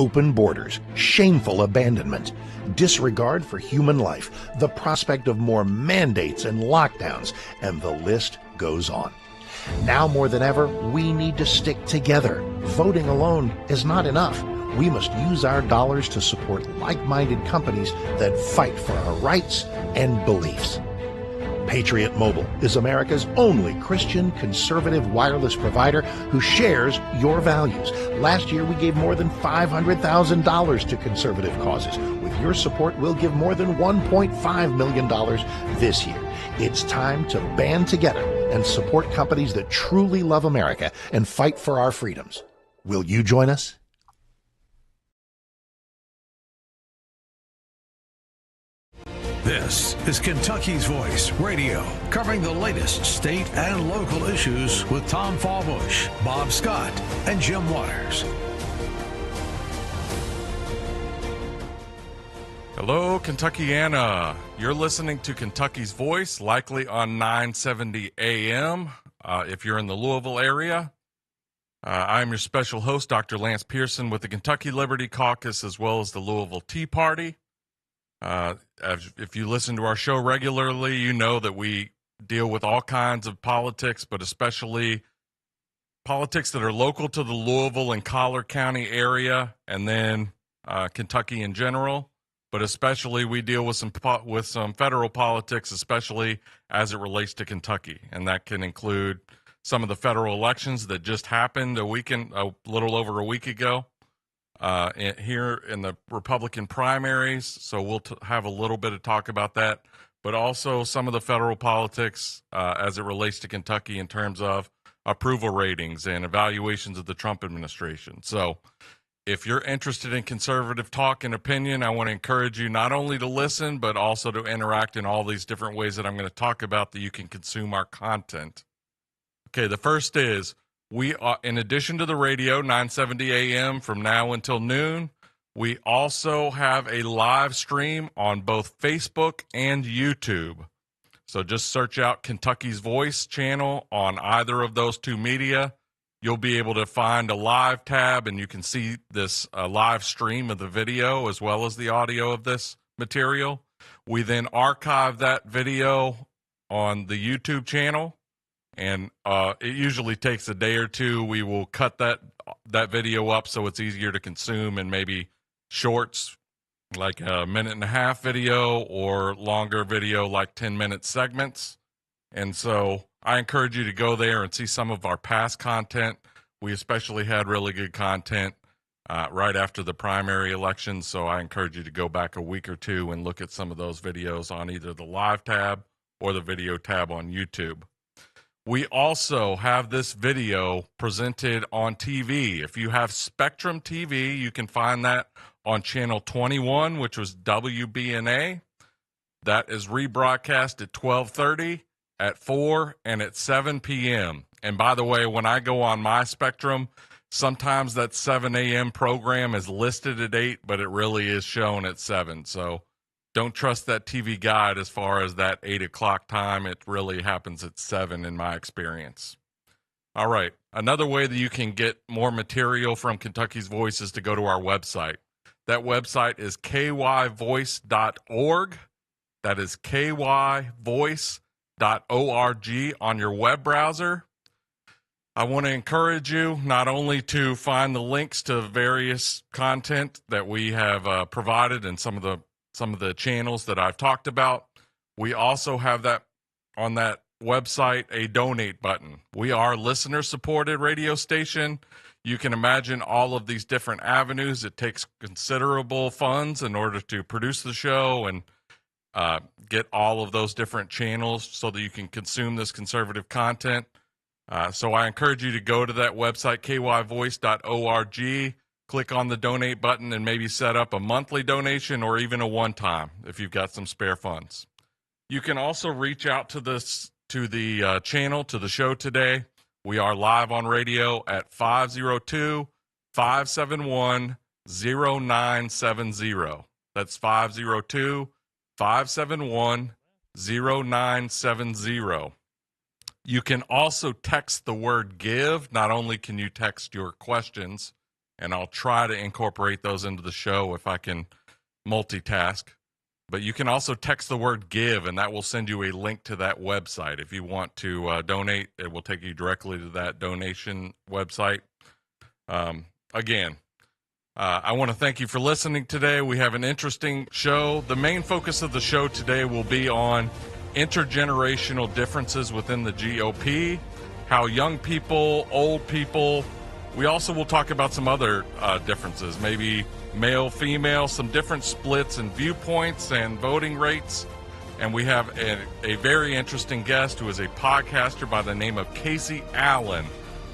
open borders, shameful abandonment, disregard for human life, the prospect of more mandates and lockdowns, and the list goes on. Now more than ever, we need to stick together. Voting alone is not enough. We must use our dollars to support like-minded companies that fight for our rights and beliefs. Patriot Mobile is America's only Christian conservative wireless provider who shares your values. Last year, we gave more than $500,000 to conservative causes. With your support, we'll give more than $1.5 million this year. It's time to band together and support companies that truly love America and fight for our freedoms. Will you join us? This is Kentucky's Voice Radio, covering the latest state and local issues with Tom Fallbush, Bob Scott, and Jim Waters. Hello, Kentuckiana. You're listening to Kentucky's Voice, likely on 970 AM. If you're in the Louisville area, I'm your special host, Dr. Lance Pearson, with the Kentucky Liberty Caucus, as well as the Louisville Tea Party. If you listen to our show regularly, you know that we deal with all kinds of politics, but especially politics that are local to the Louisville and Collier County area, and then Kentucky in general. But especially we deal with some federal politics, especially as it relates to Kentucky, and that can include some of the federal elections that just happened a little over a week ago. Here in the Republican primaries, so we'll have a little bit of talk about that, but also some of the federal politics as it relates to Kentucky in terms of approval ratings and evaluations of the Trump administration. So if you're interested in conservative talk and opinion, I want to encourage you not only to listen, but also to interact in all these different ways that I'm going to talk about that you can consume our content. Okay, the first is, we are, in addition to the radio, 970 AM from now until noon, we also have a live stream on both Facebook and YouTube. So just search out Kentucky's Voice channel on either of those two media. You'll be able to find a live tab, and you can see this live stream of the video as well as the audio of this material. We then archive that video on the YouTube channel. And it usually takes a day or two. We will cut that video up so it's easier to consume, and maybe shorts like a minute and a half video or longer video like 10-minute segments. And so I encourage you to go there and see some of our past content. We especially had really good content right after the primary election, so I encourage you to go back a week or two and look at some of those videos on either the live tab or the video tab on YouTube. We also have this video presented on TV. If you have Spectrum TV, you can find that on channel 21, which was WBNA. That is rebroadcast at 12:30, at 4, and at 7 p.m. And by the way, when I go on my Spectrum, sometimes that 7 a.m. program is listed at 8, but it really is shown at 7. So don't trust that TV guide as far as that 8 o'clock time. It really happens at 7 in my experience. All right. Another way that you can get more material from Kentucky's Voice is to go to our website. That website is kyvoice.org. That is kyvoice.org on your web browser. I want to encourage you not only to find the links to various content that we have provided and some of the channels that I've talked about. We also have that on that website, a donate button. We are a listener-supported radio station. You can imagine all of these different avenues. It takes considerable funds in order to produce the show and get all of those different channels so that you can consume this conservative content. So I encourage you to go to that website, kyvoice.org. Click on the donate button and maybe set up a monthly donation or even a one-time if you've got some spare funds. You can also reach out to the channel, to the show today. We are live on radio at 502-571-0970. That's 502-571-0970. You can also text the word GIVE. Not only can you text your questions and I'll try to incorporate those into the show if I can multitask. But you can also text the word give, and that will send you a link to that website. If you want to donate, it will take you directly to that donation website. Again, I want to thank you for listening today. We have an interesting show. The main focus of the show today will be on intergenerational differences within the GOP, how young people, old people. We also will talk about some other differences, maybe male, female, some different splits and viewpoints and voting rates. And we have a very interesting guest who is a podcaster by the name of Casey Allen,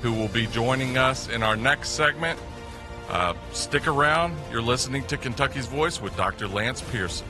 who will be joining us in our next segment. Stick around. You're listening to Kentucky's Voice with Dr. Lance Pearson.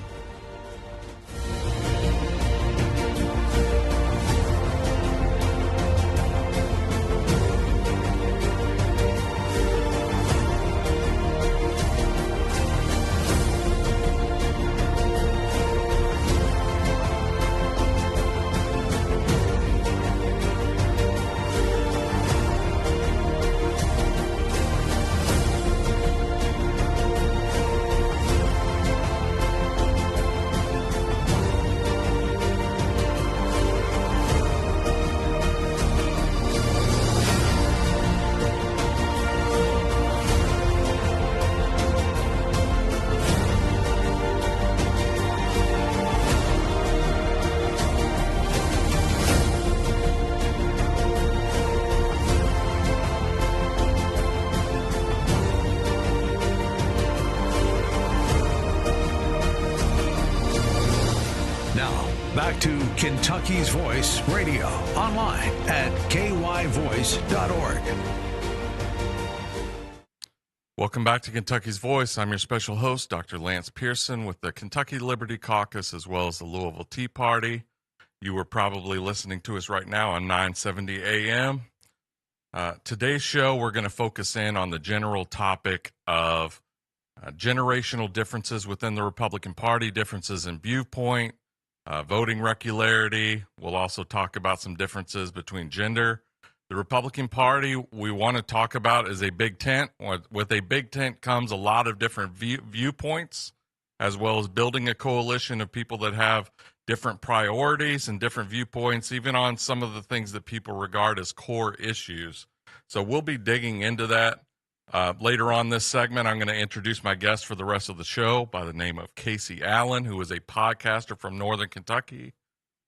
Back to Kentucky's Voice Radio, online at kyvoice.org. Welcome back to Kentucky's Voice. I'm your special host, Dr. Lance Pearson, with the Kentucky Liberty Caucus as well as the Louisville Tea Party. You are probably listening to us right now on 970 AM. Today's show, we're going to focus in on the general topic of generational differences within the Republican Party, differences in viewpoint, voting regularity. We'll also talk about some differences between gender. The Republican Party we want to talk about is a big tent. With a big tent comes a lot of different viewpoints, as well as building a coalition of people that have different priorities and different viewpoints, even on some of the things that people regard as core issues. So we'll be digging into that. Later on this segment, I'm going to introduce my guest for the rest of the show by the name of Casey Allen, who is a podcaster from Northern Kentucky,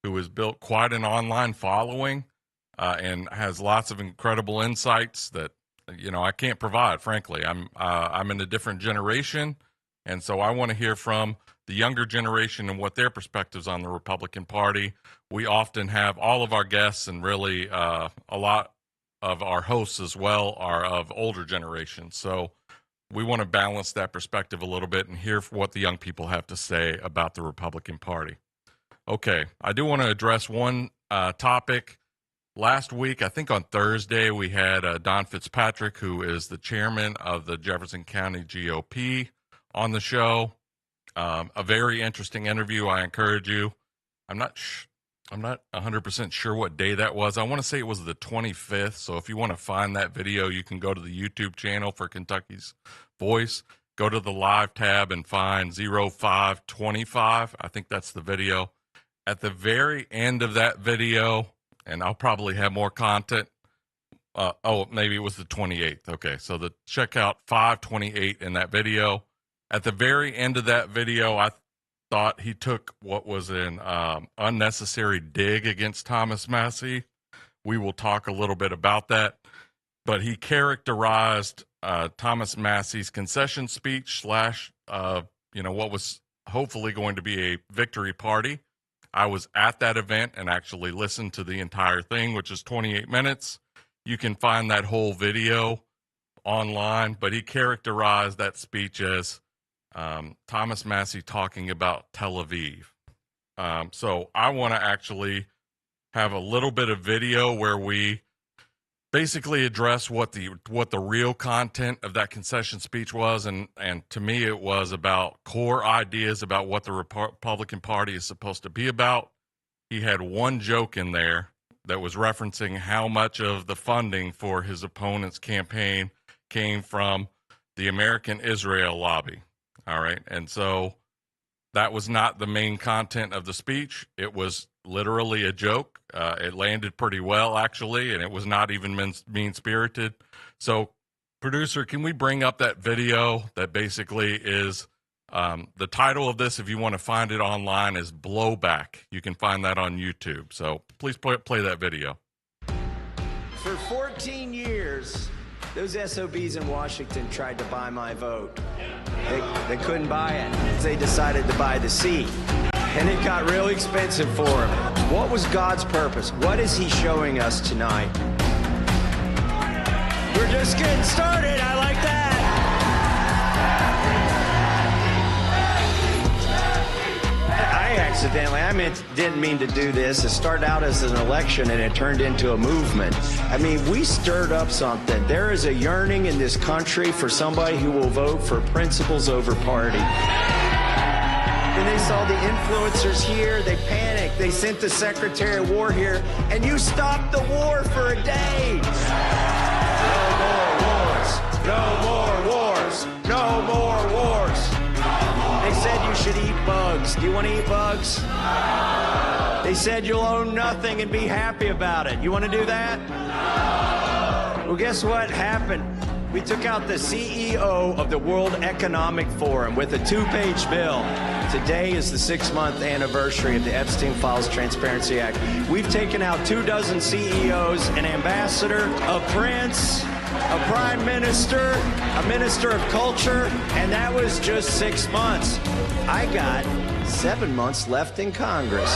who has built quite an online following and has lots of incredible insights that, I can't provide, frankly. I'm in a different generation, and so I want to hear from the younger generation and what their perspectives on the Republican Party. We often have all of our guests, and really a lot of our hosts as well, are of older generations. So we want to balance that perspective a little bit and hear what the young people have to say about the Republican Party. Okay, I do want to address one topic. Last week, I think on Thursday, we had Don Fitzpatrick, who is the chairman of the Jefferson County GOP, on the show. A very interesting interview. I encourage you. I'm not 100% sure what day that was. I want to say it was the 25th. So if you want to find that video, you can go to the YouTube channel for Kentucky's Voice. Go to the live tab and find 0525. I think that's the video. At the very end of that video, and I'll probably have more content. Maybe it was the 28th. Okay, so check out 528 in that video. At the very end of that video, I thought he took what was an unnecessary dig against Thomas Massie. We will talk a little bit about that. But he characterized Thomas Massie's concession speech / what was hopefully going to be a victory party. I was at that event and actually listened to the entire thing, which is 28 minutes. You can find that whole video online, but he characterized that speech as Thomas Massie talking about Tel Aviv. So I want to actually have a little bit of video where we basically address what the real content of that concession speech was, and to me it was about core ideas about what the Republican Party is supposed to be about. He had one joke in there that was referencing how much of the funding for his opponent's campaign came from the American Israel lobby. All right. And so that was not the main content of the speech. It was literally a joke. It landed pretty well, actually, and it was not even mean-spirited. So, producer, can we bring up that video that basically is the title of this, if you want to find it online, is Blowback. You can find that on YouTube. So please play that video. For 14 years, those SOBs in Washington tried to buy my vote. They couldn't buy it. They decided to buy the seat. And it got real expensive for them. What was God's purpose? What is he showing us tonight? We're just getting started. I like that. Didn't mean to do this. It started out as an election and it turned into a movement. I mean, we stirred up something. There is a yearning in this country for somebody who will vote for principles over party. And they saw the influencers here, they panicked, they sent the Secretary of War here, and you stopped the war for a day. No more wars, no more wars. They said you should eat bugs. Do you want to eat bugs? They said you'll own nothing and be happy about it. You want to do that? Well, guess what happened? We took out the CEO of the World Economic Forum with a 2-page bill. Today is the 6-month anniversary of the Epstein Files Transparency Act. We've taken out 24 CEOs, an ambassador, a prince, a prime minister, a minister of culture, and that was just 6 months. I got 7 months left in Congress.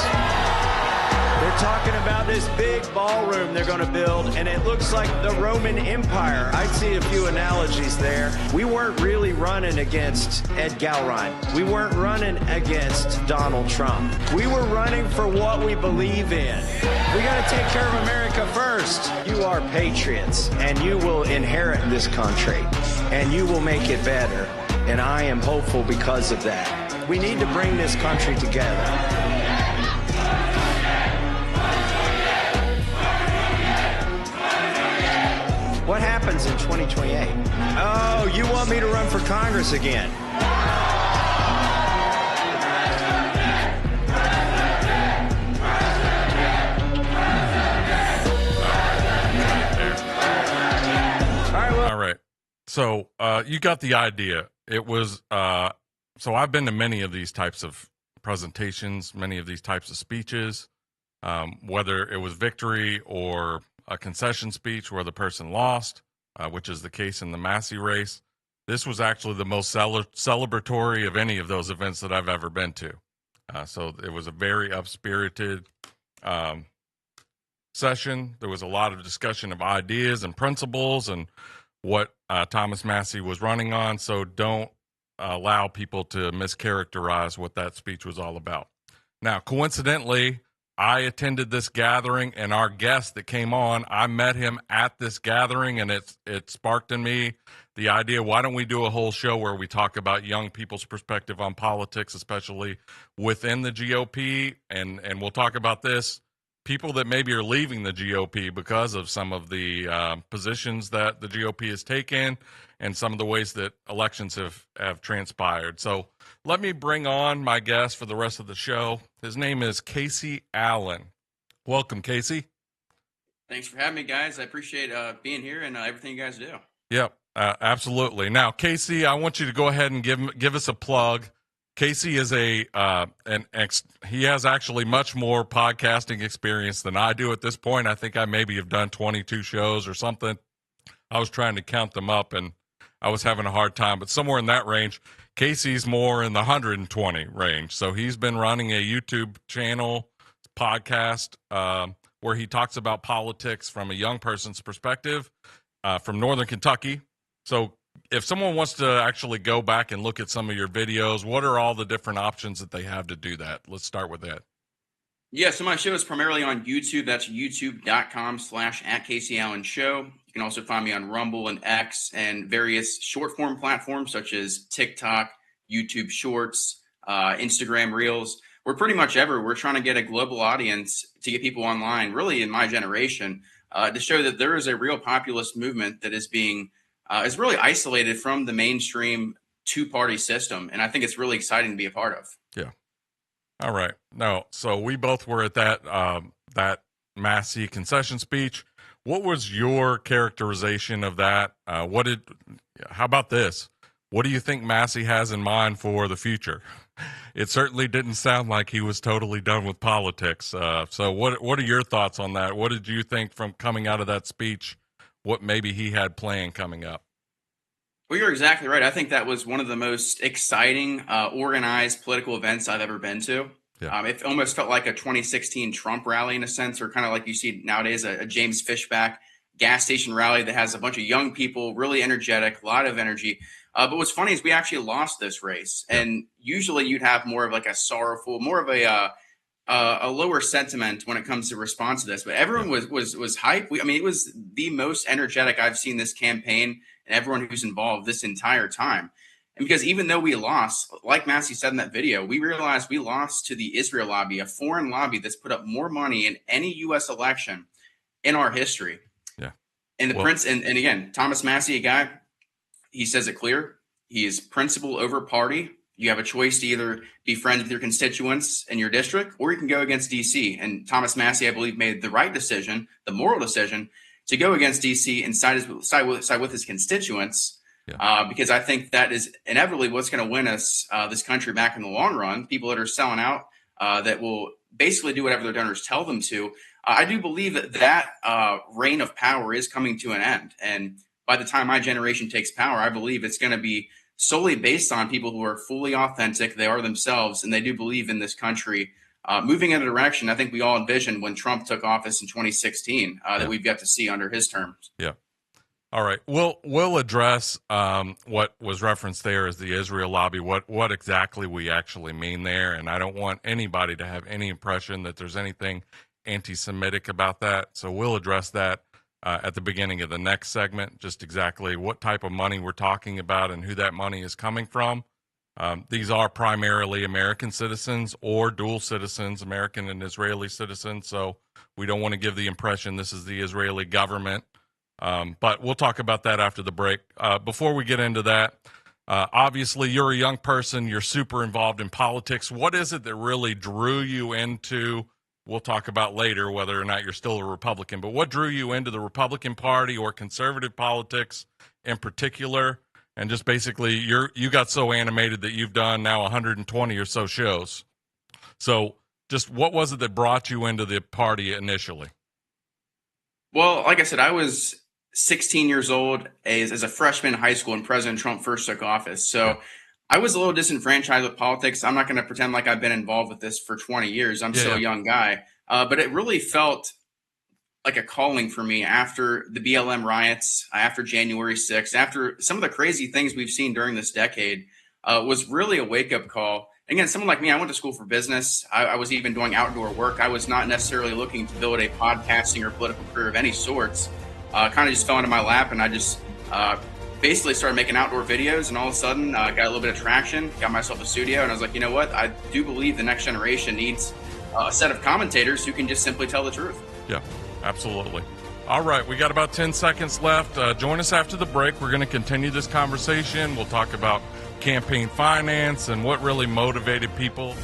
They're talking about this big ballroom they're going to build, and it looks like the Roman Empire. I see a few analogies there. We weren't really running against Ed Gowron. We weren't running against Donald Trump. We were running for what we believe in. We got to take care of America first. You are patriots, and you will inherit this country, and you will make it better. And I am hopeful because of that. We need to bring this country together. What happens in 2028? Oh, you want me to run for Congress again? All right. So you got the idea. It was so I've been to many of these types of presentations, many of these types of speeches, whether it was victory or a concession speech where the person lost, which is the case in the Massey race. This was actually the most celebratory of any of those events that I've ever been to. So it was a very up-spirited session. There was a lot of discussion of ideas and principles and what Thomas Massey was running on. So don't allow people to mischaracterize what that speech was all about. Now, coincidentally, I attended this gathering, and our guest that came on, I met him at this gathering, and it sparked in me the idea, why don't we do a whole show where we talk about young people's perspective on politics, especially within the GOP, and we'll talk about this, people that maybe are leaving the GOP because of some of the positions that the GOP has taken and some of the ways that elections have transpired. So let me bring on my guest for the rest of the show. His name is Casey Allen. Welcome, Casey. Thanks for having me, guys. I appreciate being here and everything you guys do. Yep, absolutely. Now, Casey, I want you to go ahead and give us a plug. Casey is he has actually much more podcasting experience than I do at this point. I think I maybe have done 22 shows or something. I was trying to count them up, and I was having a hard time, but somewhere in that range. Casey's more in the 120 range. So he's been running a YouTube channel, podcast, where he talks about politics from a young person's perspective, from Northern Kentucky. So if someone wants to actually go back and look at some of your videos, what are all the different options that they have to do that? Let's start with that. Yeah, so my show is primarily on YouTube. That's youtube.com/@CaseyAllenShow. You can also find me on Rumble and X and various short form platforms such as TikTok, YouTube Shorts, Instagram Reels. We're pretty much everywhere. We're trying to get a global audience to get people online, really in my generation, to show that there is a real populist movement that is being is really isolated from the mainstream two-party system. And I think it's really exciting to be a part of. Yeah. All right. No, so we both were at that Massey concession speech. What was your characterization of that? How about this? What do you think Massey has in mind for the future? It certainly didn't sound like he was totally done with politics. So what are your thoughts on that? What did you think from coming out of that speech? What maybe he had planned coming up? Well, you're exactly right. I think that was one of the most exciting, organized political events I've ever been to. Yeah. It almost felt like a 2016 Trump rally in a sense, or kind of like you see nowadays, a James Fishback gas station rally that has a bunch of young people, really energetic, a lot of energy. But what's funny is we actually lost this race. Yeah. And usually you'd have more of like a sorrowful, more of a lower sentiment when it comes to response to this. But everyone was hype. It was the most energetic I've seen this campaign and everyone who's involved this entire time. And because even though we lost, like Massey said in that video, we realized we lost to the Israel lobby, a foreign lobby that's put up more money in any U.S. election in our history. Yeah. And the prince, and again, Thomas Massey, a guy, he says it clear. He is principle over party. You have a choice to either be friends with your constituents in your district, or you can go against D.C. And Thomas Massey, I believe, made the right decision, the moral decision, to go against D.C. and side with his constituents. Yeah. Because I think that is inevitably what's going to win us this country back in the long run. People that are selling out, that will basically do whatever their donors tell them to. I do believe that reign of power is coming to an end. And by the time my generation takes power, I believe it's going to be solely based on people who are fully authentic. They are themselves, and they do believe in this country moving in a direction I think we all envisioned when Trump took office in 2016 that we've got to see under his terms. Yeah. All right. We'll address what was referenced there as the Israel lobby, what exactly we actually mean there. And I don't want anybody to have any impression that there's anything anti-Semitic about that. So we'll address that at the beginning of the next segment, just exactly what type of money we're talking about and who that money is coming from. These are primarily American citizens or dual citizens, American and Israeli citizens. So we don't want to give the impression this is the Israeli government. But we'll talk about that after the break. Before we get into that, obviously you're a young person, you're super involved in politics. What is it that really drew you into, we'll talk about later whether or not you're still a Republican, but what drew you into the Republican Party or conservative politics in particular? And just basically you got so animated that you've done now 120 or so shows. So just what was it that brought you into the party initially? Well, like I said, I was 16 years old as a freshman in high school when President Trump first took office. So I was a little disenfranchised with politics. I'm not going to pretend like I've been involved with this for 20 years. I'm still a young guy. But it really felt like a calling for me after the BLM riots, after January 6th, after some of the crazy things we've seen during this decade, was really a wake-up call. Again, someone like me, I went to school for business. I was even doing outdoor work. I was not necessarily looking to build a podcasting or political career of any sorts. Kind of just fell into my lap, and I just basically started making outdoor videos, and all of a sudden got a little bit of traction, got myself a studio, and I was like, you know what? I do believe the next generation needs a set of commentators who can just simply tell the truth. Yeah, absolutely. All right, we got about 10 seconds left. Join us after the break. We're going to continue this conversation. We'll talk about campaign finance and what really motivated people.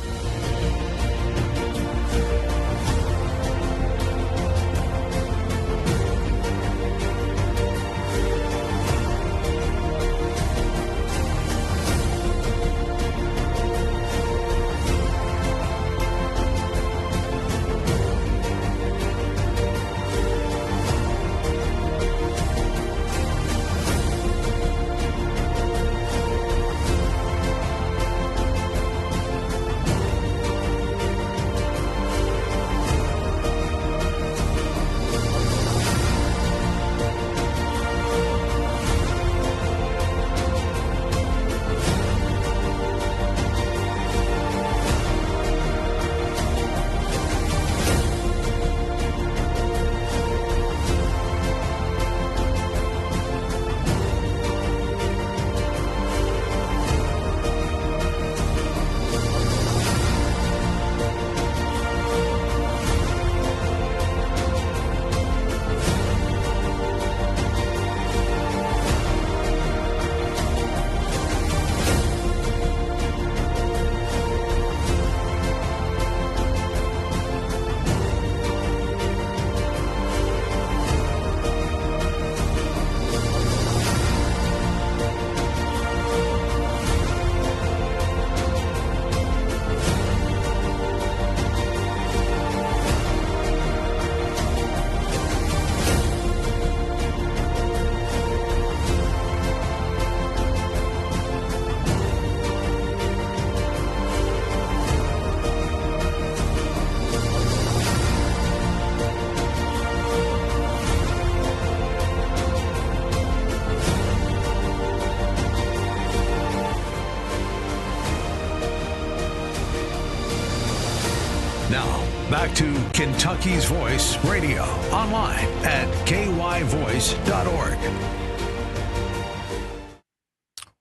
Now, back to Kentucky's Voice Radio, online at kyvoice.org.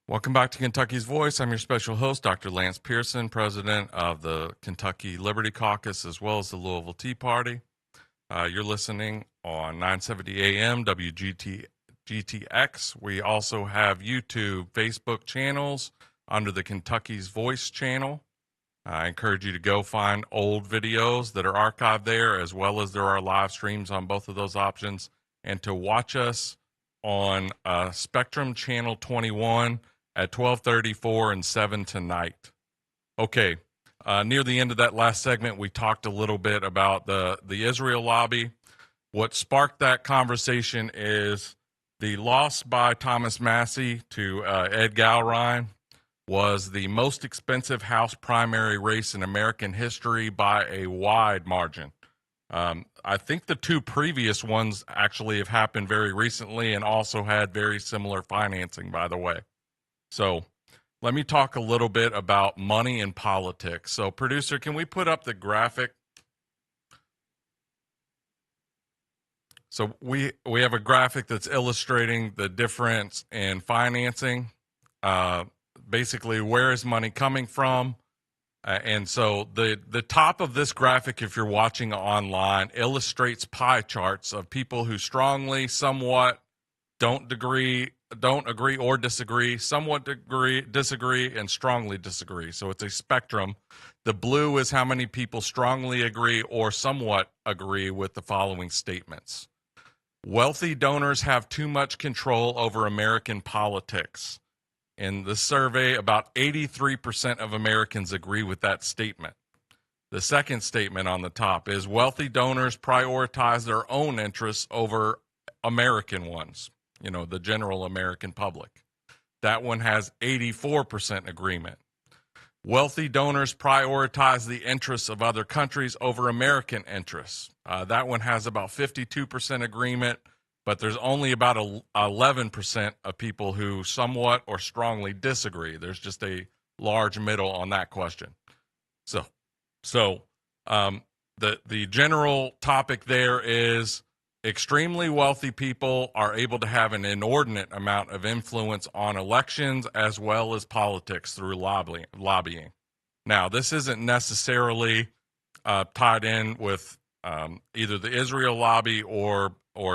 Welcome back to Kentucky's Voice. I'm your special host, Dr. Lance Pearson, president of the Kentucky Liberty Caucus, as well as the Louisville Tea Party. You're listening on 970 AM WGTX. We also have YouTube, Facebook channels under the Kentucky's Voice channel. I encourage you to go find old videos that are archived there, as well as there are live streams on both of those options, and to watch us on Spectrum Channel 21 at 12:34 and 7 tonight. Okay, near the end of that last segment, we talked a little bit about the Israel lobby. What sparked that conversation is the loss by Thomas Massie to Ed Gowrine was the most expensive House primary race in American history by a wide margin. I think the two previous ones actually have happened very recently and also had very similar financing, by the way. So let me talk a little bit about money in politics. So, producer, can we put up the graphic? So we have a graphic that's illustrating the difference in financing. Basically, where is money coming from? And so the top of this graphic, if you're watching online, illustrates pie charts of people who strongly, somewhat, don't agree or disagree, somewhat disagree, and strongly disagree. So it's a spectrum. The blue is how many people strongly agree or somewhat agree with the following statements. Wealthy donors have too much control over American politics. In the survey, about 83% of Americans agree with that statement. The second statement on the top is wealthy donors prioritize their own interests over American ones, the general American public. That one has 84% agreement. Wealthy donors prioritize the interests of other countries over American interests. That one has about 52% agreement. But there's only about 11% of people who somewhat or strongly disagree. There's just a large middle on that question. So the general topic there is extremely wealthy people are able to have an inordinate amount of influence on elections as well as politics through lobbying. Now, this isn't necessarily tied in with either the Israel lobby or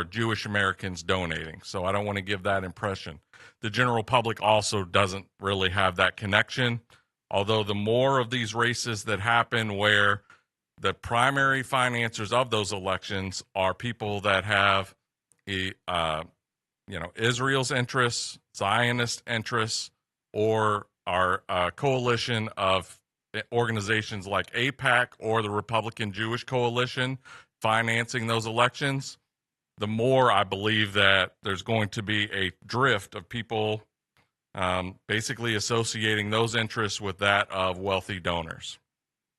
Jewish Americans donating. So I don't want to give that impression. The general public also doesn't really have that connection, although the more of these races that happen where the primary financiers of those elections are people that have Israel's interests, Zionist interests, or are a coalition of organizations like AIPAC or the Republican Jewish Coalition financing those elections, the more I believe that there's going to be a drift of people basically associating those interests with that of wealthy donors.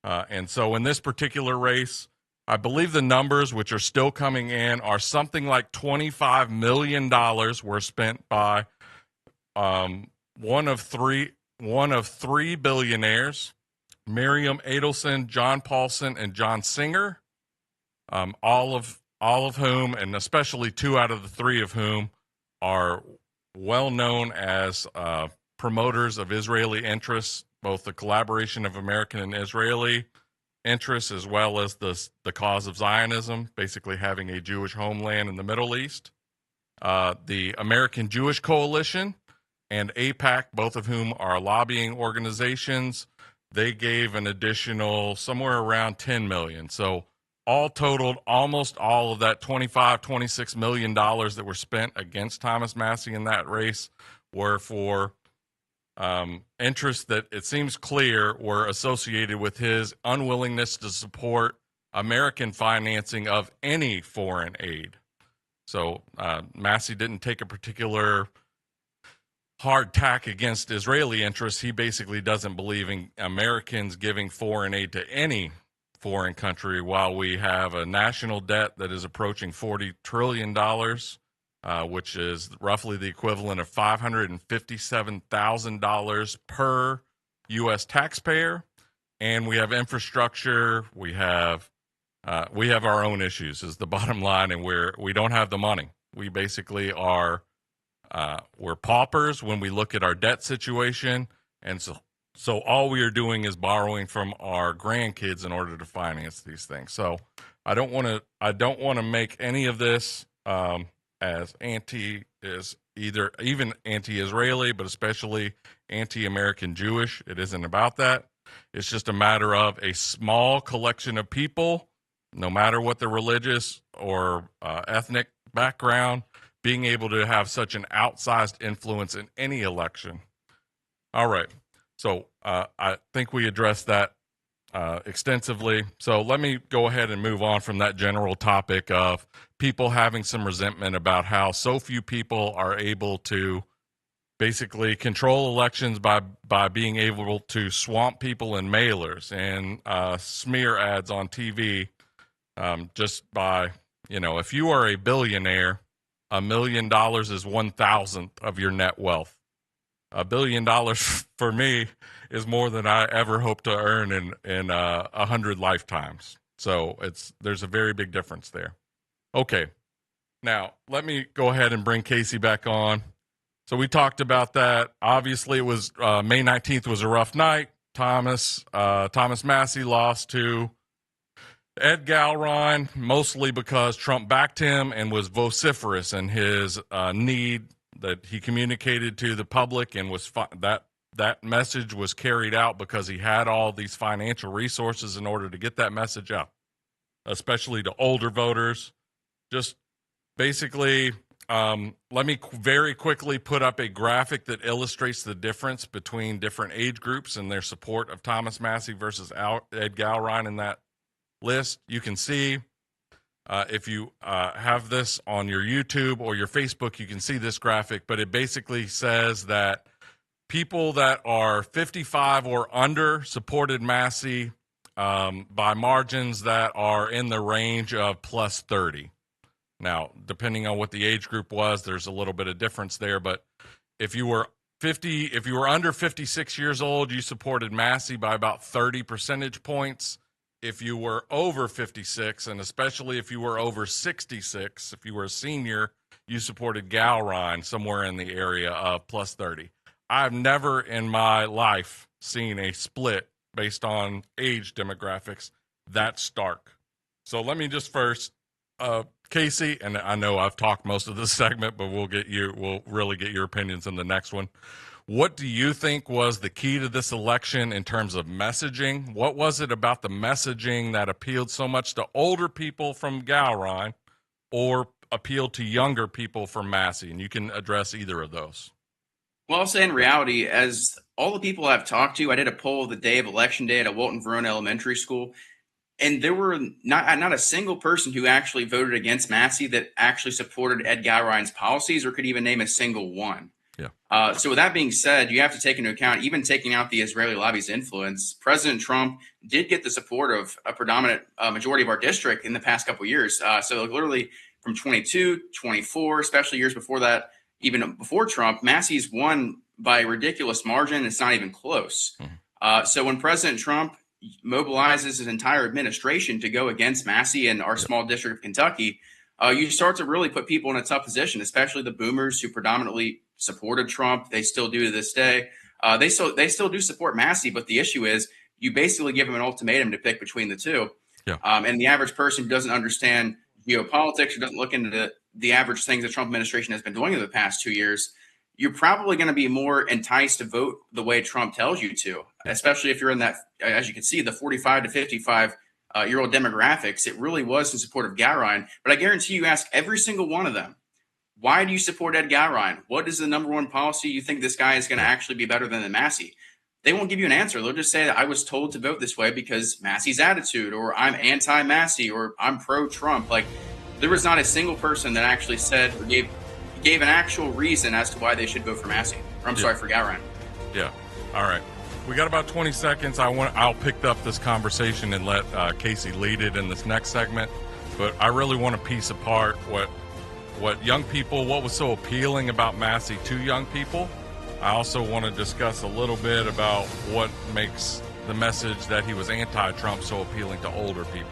And so in this particular race, I believe the numbers, which are still coming in, are something like $25 million were spent by one of three billionaires, Miriam Adelson, John Paulson, and John Singer, all of whom, and especially two out of the three of whom, are well known as promoters of Israeli interests, both the collaboration of American and Israeli interests, as well as the cause of Zionism, basically having a Jewish homeland in the Middle East. The American Jewish Coalition and AIPAC, both of whom are lobbying organizations, they gave an additional somewhere around $10 million. So all totaled, almost all of that $26 million that were spent against Thomas Massie in that race were for interests that it seems clear were associated with his unwillingness to support American financing of any foreign aid. So Massie didn't take a particular hard tack against Israeli interests. He basically doesn't believe in Americans giving foreign aid to any foreign country while we have a national debt that is approaching $40 trillion, which is roughly the equivalent of $557,000 per U.S. taxpayer. and we have infrastructure. We have our own issues is the bottom line, and we don't have the money. We basically are we're paupers when we look at our debt situation, and so all we are doing is borrowing from our grandkids in order to finance these things. So I don't want to make any of this as even anti-Israeli, but especially anti-American Jewish. It isn't about that. It's just a matter of a small collection of people, no matter what their religious or ethnic background, being able to have such an outsized influence in any election. All right. So I think we addressed that extensively. So let me go ahead and move on from that general topic of people having some resentment about how so few people are able to basically control elections by being able to swamp people in mailers and smear ads on TV just by, if you are a billionaire, $1 million is 1,000th of your net wealth. $1 billion for me is more than I ever hope to earn in 100 lifetimes. So there's a very big difference there. Okay, now let me go ahead and bring Casey back on. So we talked about that. Obviously, it was May 19th was a rough night. Thomas Massie lost to Ed Gowron, mostly because Trump backed him and was vociferous in his need that he communicated to the public, and was that message was carried out because he had all these financial resources in order to get that message out, especially to older voters. Just basically, let me very quickly put up a graphic that illustrates the difference between different age groups and their support of Thomas Massie versus Ed Gowron in that list. You can see if you have this on your YouTube or your Facebook, you can see this graphic, but it basically says that people that are 55 or under supported Massie by margins that are in the range of plus 30. Now, depending on what the age group was, there's a little bit of difference there, but if you were under 56 years old, you supported Massie by about 30 percentage points. If you were over 56, and especially if you were over 66, if you were a senior, you supported Gowron somewhere in the area of plus 30. I've never in my life seen a split based on age demographics that stark. So let me just first, Casey, and I know I've talked most of this segment, but we'll really get your opinions in the next one. What do you think was the key to this election in terms of messaging? What was it about the messaging that appealed so much to older people from Gowron or appealed to younger people from Massie? And you can address either of those. Well, I'll say in reality, as all the people I've talked to, I did a poll the day of election day at a Walton Verona Elementary School, and there were not a single person who actually voted against Massie that actually supported Ed Gowron's policies or could even name a single one. Yeah. So with that being said, you have to take into account, even taking out the Israeli lobby's influence, President Trump did get the support of a predominant majority of our district in the past couple of years. So literally from 22, 24, especially years before that, even before Trump, Massie's won by a ridiculous margin. It's not even close. So when President Trump mobilizes his entire administration to go against Massie and our small district of Kentucky, you start to really put people in a tough position, especially the boomers who predominantly supported Trump. They still do to this day. They still do support Massie, but the issue is you basically give them an ultimatum to pick between the two. Yeah. And the average person who doesn't understand geopolitics, who doesn't look into the average things the Trump administration has been doing in the past 2 years, you're probably going to be more enticed to vote the way Trump tells you to, especially if you're in that, as you can see, the 45 to 55 year old demographics. It really was in support of Gowron. But I guarantee you ask every single one of them, why do you support Ed Gowron? What is the number one policy you think this guy is going to actually be better than the Massie? They won't give you an answer. They'll just say that I was told to vote this way because Massie's attitude, or I'm anti-Massie, or I'm pro-Trump. Like, there was not a single person that actually said or gave an actual reason as to why they should vote for Massie. Or I'm sorry, for Gowron. Yeah. All right. We got about 20 seconds. I'll pick up this conversation and let Casey lead it in this next segment. But I really want to piece apart what young people, what was so appealing about Massie to young people. I also want to discuss a little bit about what makes the message that he was anti-Trump so appealing to older people?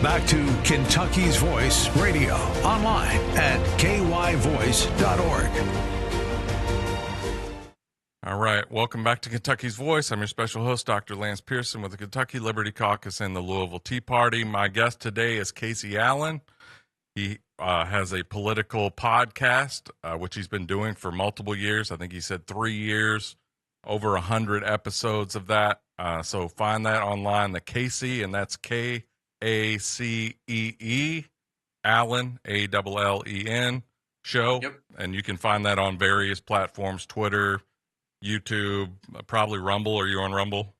Back to Kentucky's Voice Radio, online at kyvoice.org. All right, welcome back to Kentucky's Voice. I'm your special host, Dr. Lance Pearson with the Kentucky Liberty Caucus and the Louisville Tea Party. My guest today is Casey Allen. He has a political podcast, which he's been doing for multiple years. I think he said 3 years, over 100 episodes of that. So find that online, the Casey, and that's K-A-C-E-E, Allen, A-L-L-E-N, show. Yep. And you can find that on various platforms, Twitter, YouTube, probably Rumble. Are you on Rumble?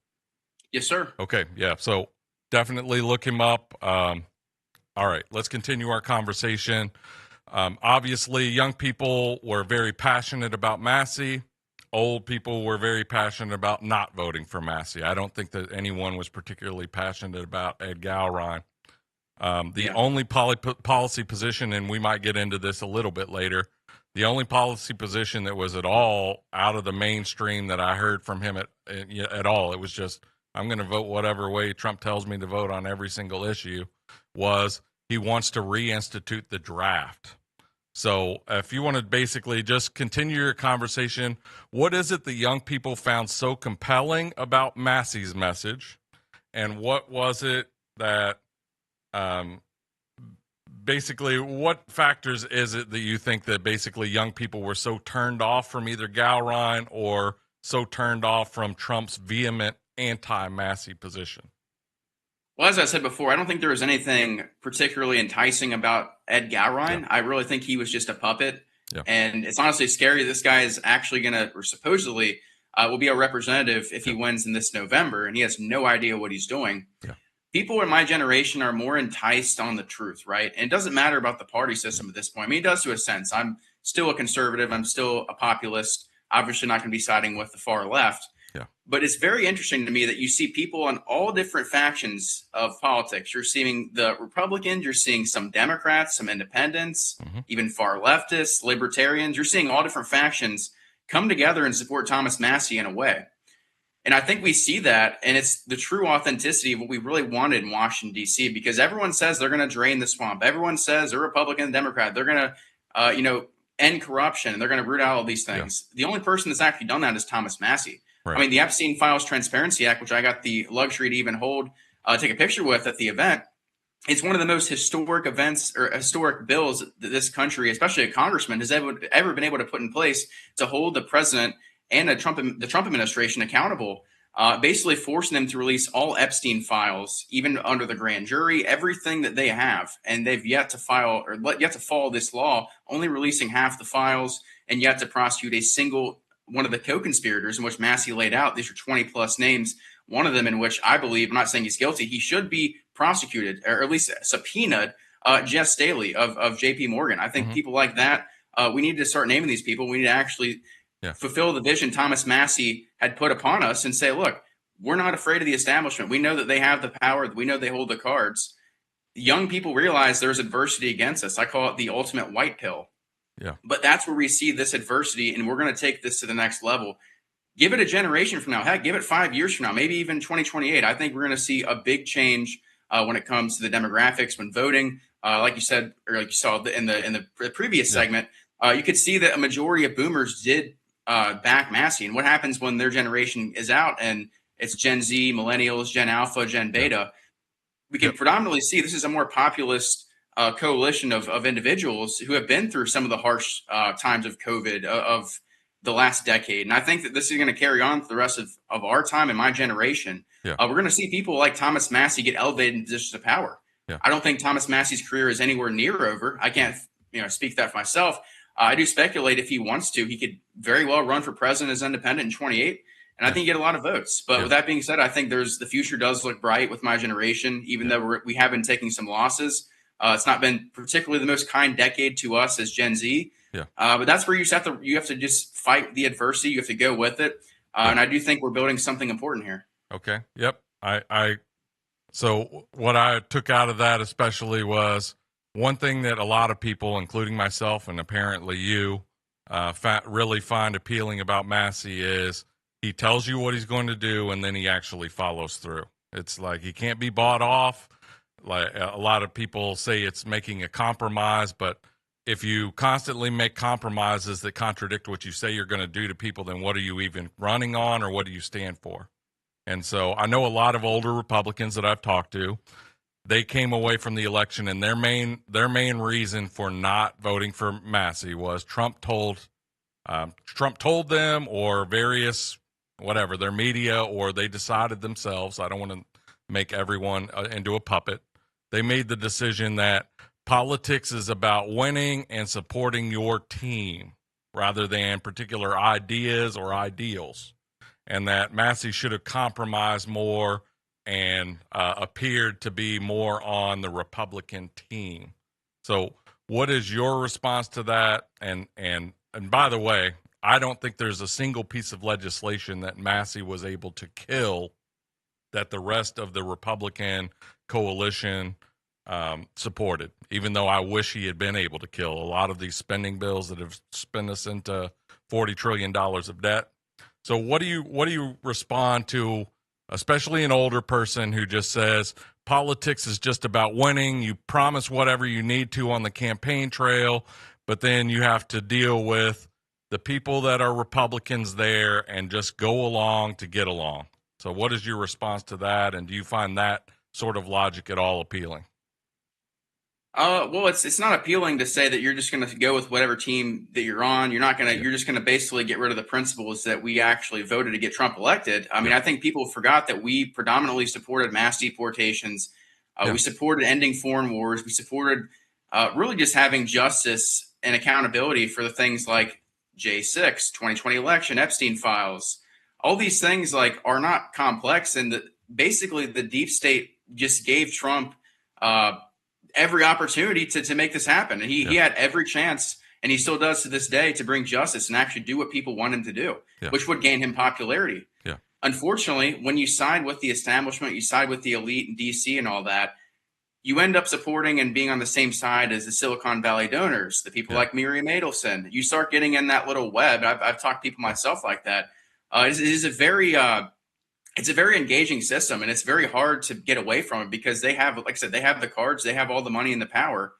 Yes, sir. Okay, yeah. So definitely look him up. All right, let's continue our conversation. Obviously, young people were very passionate about Massey. Old people were very passionate about not voting for Massey. I don't think that anyone was particularly passionate about Ed Gowron. The only policy position, and we might get into this a little bit later, the only policy position that was at all out of the mainstream that I heard from him at all, it was just, I'm going to vote whatever way Trump tells me to vote on every single issue, was he wants to reinstitute the draft. So if you want to basically just continue your conversation, what is it that young people found so compelling about Massey's message? And what was it that basically, what factors is it that you think that basically young people were so turned off from either Gowron or so turned off from Trump's vehement anti-Massey position? Well, as I said before, I don't think there was anything particularly enticing about Ed Gowron. Yeah. I really think he was just a puppet. Yeah. And it's honestly scary. This guy is actually going to, or supposedly, will be a representative if he wins in this November, and he has no idea what he's doing. Yeah. People in my generation are more enticed on the truth, right? And it doesn't matter about the party system at this point. I mean, it does to a sense. I'm still a conservative. I'm still a populist. Obviously not going to be siding with the far left. Yeah. But it's very interesting to me that you see people on all different factions of politics. You're seeing the Republicans, you're seeing some Democrats, some independents, even far leftists, libertarians. You're seeing all different factions come together and support Thomas Massey in a way. And I think we see that, and it's the true authenticity of what we really wanted in Washington, D.C., because everyone says they're going to drain the swamp. Everyone says they're Republican and Democrat. They're going to, end corruption, and they're going to root out all these things. Yeah. The only person that's actually done that is Thomas Massey. Right. I mean, the Epstein Files Transparency Act, which I got the luxury to even take a picture with at the event, it's one of the most historic events or historic bills that this country, especially a congressman, has ever been able to put in place to hold the president and the Trump administration accountable, basically forcing them to release all Epstein files, even under the grand jury, everything that they have. And they've yet to follow this law, only releasing half the files and yet to prosecute a single one of the co-conspirators in which Massey laid out. These are 20 plus names. One of them in which I believe, I'm not saying he's guilty, he should be prosecuted or at least subpoenaed, Jess Staley of JP Morgan. I think people like that, we need to start naming these people. We need to actually fulfill the vision Thomas Massey had put upon us and say, look, we're not afraid of the establishment. We know that they have the power. We know they hold the cards. Young people realize there's adversity against us. I call it the ultimate white pill. Yeah. But that's where we see this adversity, and we're going to take this to the next level. Give it a generation from now. Heck, give it 5 years from now, maybe even 2028. I think we're going to see a big change when it comes to the demographics when voting. Like you said, or like you saw in the previous segment, you could see that a majority of boomers did back Massey. And what happens when their generation is out and it's Gen Z, millennials, Gen Alpha, Gen Beta? We can predominantly see this is a more populist coalition of individuals who have been through some of the harsh times of COVID of the last decade. And I think that this is going to carry on for the rest of our time and my generation. We're going to see people like Thomas Massey get elevated in positions of power. I don't think Thomas Massey's career is anywhere near over. I can't speak that for myself. I do speculate if he wants to, he could very well run for president as independent in 28. And I think he get a lot of votes. But with that being said, I think the future does look bright with my generation, even though we have been taking some losses. It's not been particularly the most kind decade to us as Gen Z. But that's where you have to just fight the adversity. You have to go with it. And I do think we're building something important here. Okay. Yep. So what I took out of that especially was one thing that a lot of people, including myself and apparently you, really find appealing about Massey is he tells you what he's going to do and then he actually follows through. It's like he can't be bought off. Like a lot of people say it's making a compromise, but if you constantly make compromises that contradict what you say you're going to do to people, then what are you even running on or what do you stand for? And so I know a lot of older Republicans that I've talked to, they came away from the election and their main reason for not voting for Massey was Trump told them or various, whatever, their media, or they decided themselves. I don't want to make everyone into a puppet. They made the decision that politics is about winning and supporting your team rather than particular ideas or ideals, and that Massey should have compromised more and appeared to be more on the Republican team. So what is your response to that? And by the way, I don't think there's a single piece of legislation that Massey was able to kill that the rest of the Republican coalition supported, even though I wish he had been able to kill a lot of these spending bills that have spent us into $40 trillion of debt. So what do you respond to, especially an older person who just says politics is just about winning? You promise whatever you need to on the campaign trail, but then you have to deal with the people that are Republicans there and just go along to get along. So what is your response to that? And do you find that sort of logic at all appealing? Well, it's not appealing to say that you're just going to go with whatever team that you're on. You're just going to basically get rid of the principles that we actually voted to get Trump elected. I mean, I think people forgot that we predominantly supported mass deportations. We supported ending foreign wars. We supported really just having justice and accountability for the things like J6, 2020 election, Epstein files. All these things are not complex, and basically the deep state just gave Trump every opportunity to make this happen. And he had every chance, and he still does to this day, to bring justice and actually do what people want him to do, which would gain him popularity. Unfortunately, when you side with the establishment, you side with the elite in DC and all that, you end up supporting and being on the same side as the Silicon Valley donors, the people like Miriam Adelson. You start getting in that little web. I've talked to people myself like that. It is a very engaging system, and it's very hard to get away from it because they have, like I said, they have the cards, they have all the money and the power.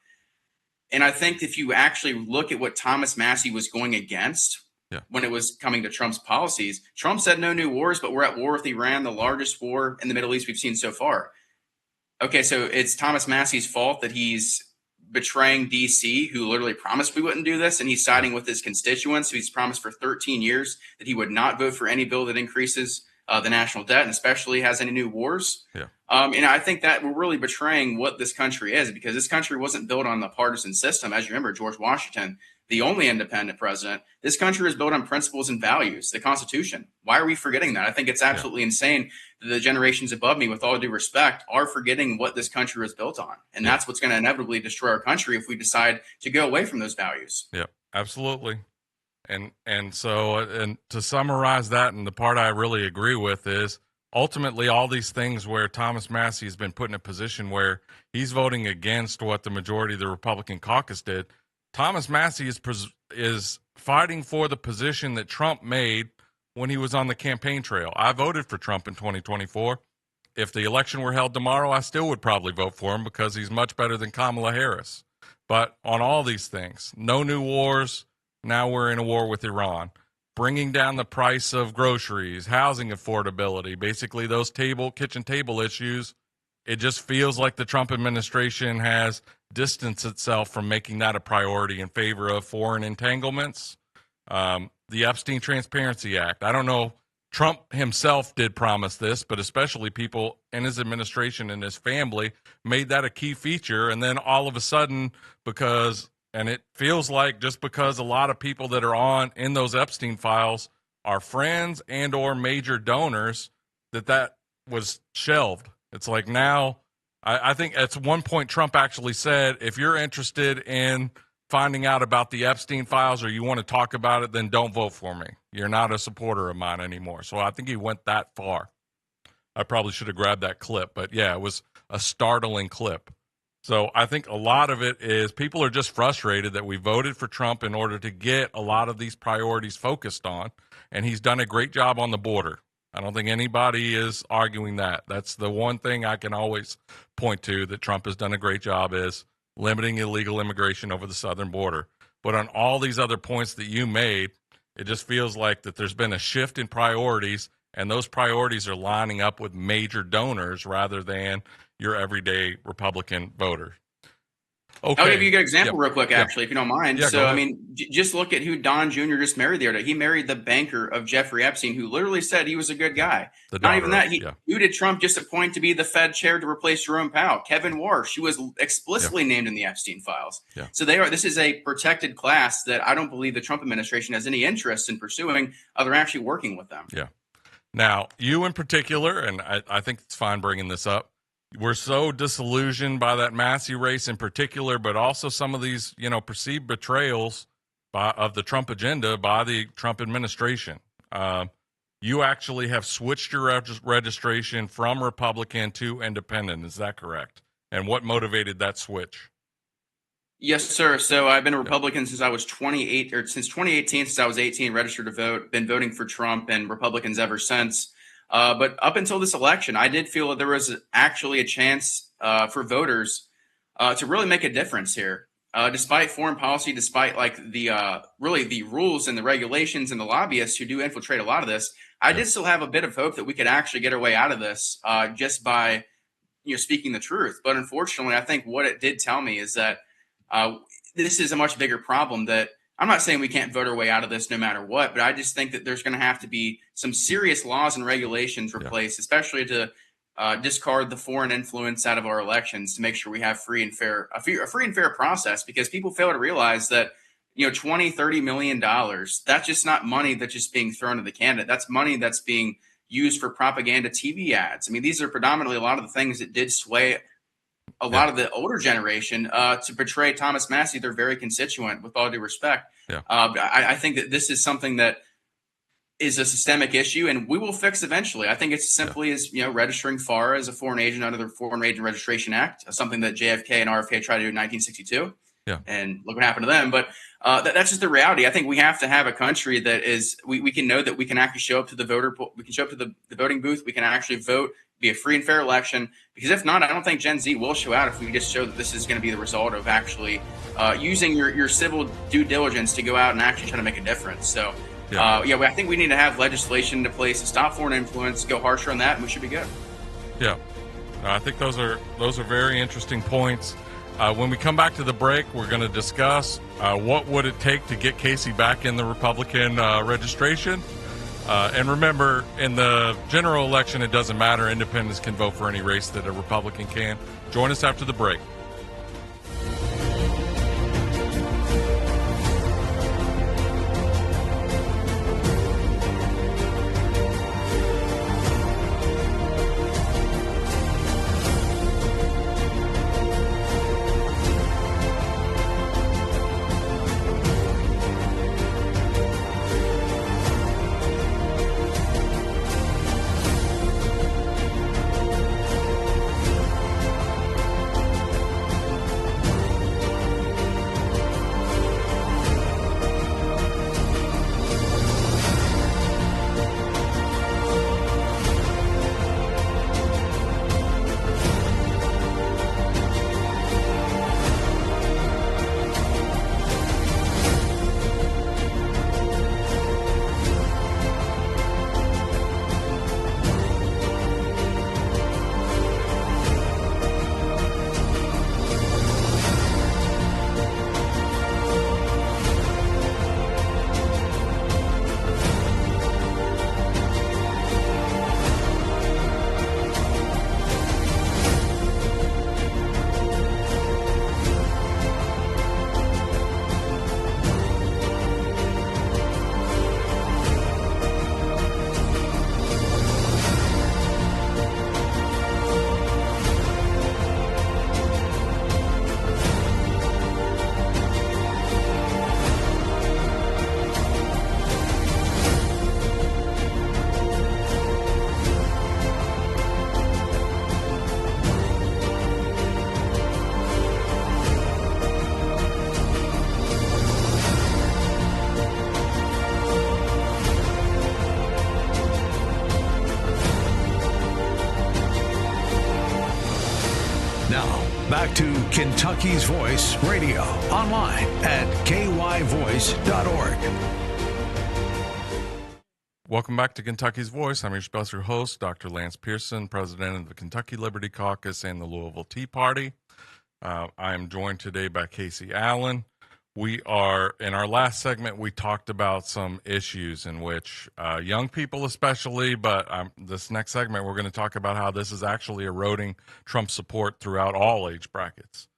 And I think if you actually look at what Thomas Massey was going against when it was coming to Trump's policies, Trump said no new wars, but we're at war with Iran, the largest war in the Middle East we've seen so far. Okay, so it's Thomas Massey's fault that he's betraying D.C., who literally promised we wouldn't do this, and he's siding with his constituents, who he's promised for 13 years that he would not vote for any bill that increases the national debt, and especially has any new wars. Yeah. And I think that we're really betraying what this country is, because this country wasn't built on the partisan system. As you remember, George Washington, the only independent president, this country is built on principles and values, the Constitution. Why are we forgetting that? I think it's absolutely insane that the generations above me, with all due respect, are forgetting what this country was built on. And that's what's going to inevitably destroy our country if we decide to go away from those values. Yeah, absolutely. And so, and to summarize that, and the part I really agree with is ultimately all these things where Thomas Massie has been put in a position where he's voting against what the majority of the Republican caucus did. Thomas Massie is fighting for the position that Trump made when he was on the campaign trail. I voted for Trump in 2024. If the election were held tomorrow, I still would probably vote for him because he's much better than Kamala Harris. But on all these things, no new wars. Now we're in a war with Iran, bringing down the price of groceries, housing affordability, basically those kitchen table issues. It just feels like the Trump administration has distanced itself from making that a priority in favor of foreign entanglements. The Epstein Transparency Act. I don't know, Trump himself did promise this, but especially people in his administration and his family made that a key feature. And then all of a sudden, and it feels like just because a lot of people that are in those Epstein files are friends and or major donors, that was shelved. It's like now, I think at one point Trump actually said, if you're interested in finding out about the Epstein files or you want to talk about it, then don't vote for me. You're not a supporter of mine anymore. So I think he went that far. I probably should have grabbed that clip, but yeah, it was a startling clip. So I think a lot of it is people are just frustrated that we voted for Trump in order to get a lot of these priorities focused on, and he's done a great job on the border. I don't think anybody is arguing that. That's the one thing I can always point to that Trump has done a great job is limiting illegal immigration over the southern border. But on all these other points that you made, it just feels like that there's been a shift in priorities, and those priorities are lining up with major donors rather than your everyday Republican voter. Okay. I'll give you a good example real quick, actually, if you don't mind. So, I mean, just look at who Don Jr. just married the other day. He married the banker of Jeffrey Epstein, who literally said he was a good guy. Not even that. Who did Trump just appoint to be the Fed chair to replace Jerome Powell? Kevin Warsh, who was explicitly named in the Epstein files. Yeah. So this is a protected class that I don't believe the Trump administration has any interest in pursuing. They're actually working with them. Yeah. Now, you in particular, and I think it's fine bringing this up, we're so disillusioned by that Massie race in particular, but also some of these, perceived betrayals of the Trump agenda by the Trump administration. You actually have switched your registration from Republican to independent. Is that correct? And what motivated that switch? Yes, sir. So I've been a Republican since I was 28, or since 2018, since I was 18, registered to vote, been voting for Trump and Republicans ever since. But up until this election, I did feel that there was actually a chance for voters to really make a difference here. Despite foreign policy, despite the rules and the regulations and the lobbyists who do infiltrate a lot of this, I did still have a bit of hope that we could actually get our way out of this just by speaking the truth. But unfortunately, I think what it did tell me is that this is a much bigger problem that I'm not saying we can't vote our way out of this no matter what, but I just think that there's going to have to be some serious laws and regulations replaced, especially to discard the foreign influence out of our elections to make sure we have a free and fair process, because people fail to realize that, $20-30 million, that's just not money that's just being thrown to the candidate. That's money that's being used for propaganda TV ads. I mean, these are predominantly a lot of the things that did sway a lot of the older generation to portray Thomas Massie, their very constituent, with all due respect. I think that this is something that is a systemic issue, and we will fix eventually. I think it's simply as registering FARA as a foreign agent under the Foreign Agent Registration Act, something that JFK and RFK tried to do in 1962. And look what happened to them. But that's just the reality. I think we have to have a country that is we can know that we can actually show up to the we can show up to the voting booth. We can actually vote, be a free and fair election, because if not, I don't think Gen Z will show out if we just show that this is going to be the result of actually using your civil due diligence to go out and actually try to make a difference. So, I think we need to have legislation into place to stop foreign influence, go harsher on that, and we should be good. Yeah, I think those are very interesting points. When we come back to the break, we're going to discuss what would it take to get Casey back in the Republican registration. And remember, in the general election, it doesn't matter. Independents can vote for any race that a Republican can. Join us after the break. Back to Kentucky's Voice Radio, online at kyvoice.org. Welcome back to Kentucky's Voice. I'm your special host, Dr. Lance Pearson, president of the Kentucky Liberty Caucus and the Louisville Tea Party. I am joined today by Casey Allen. In our last segment, we talked about some issues in which young people especially, but this next segment, we're going to talk about how this is actually eroding Trump support throughout all age brackets.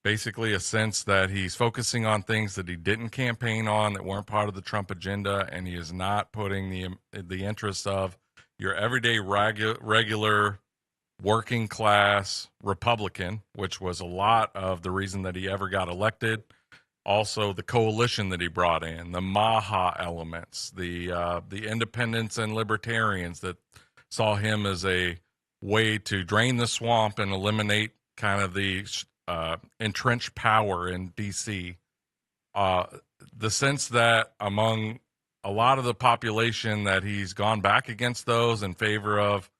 Basically a sense that he's focusing on things that he didn't campaign on, that weren't part of the Trump agenda, and he is not putting the interests of your everyday regular working class Republican, which was a lot of the reason that he ever got elected. Also, the coalition that he brought in, the Maha elements, the independents and libertarians that saw him as a way to drain the swamp and eliminate kind of the entrenched power in D.C. The sense that among a lot of the population that he's gone back against those in favor of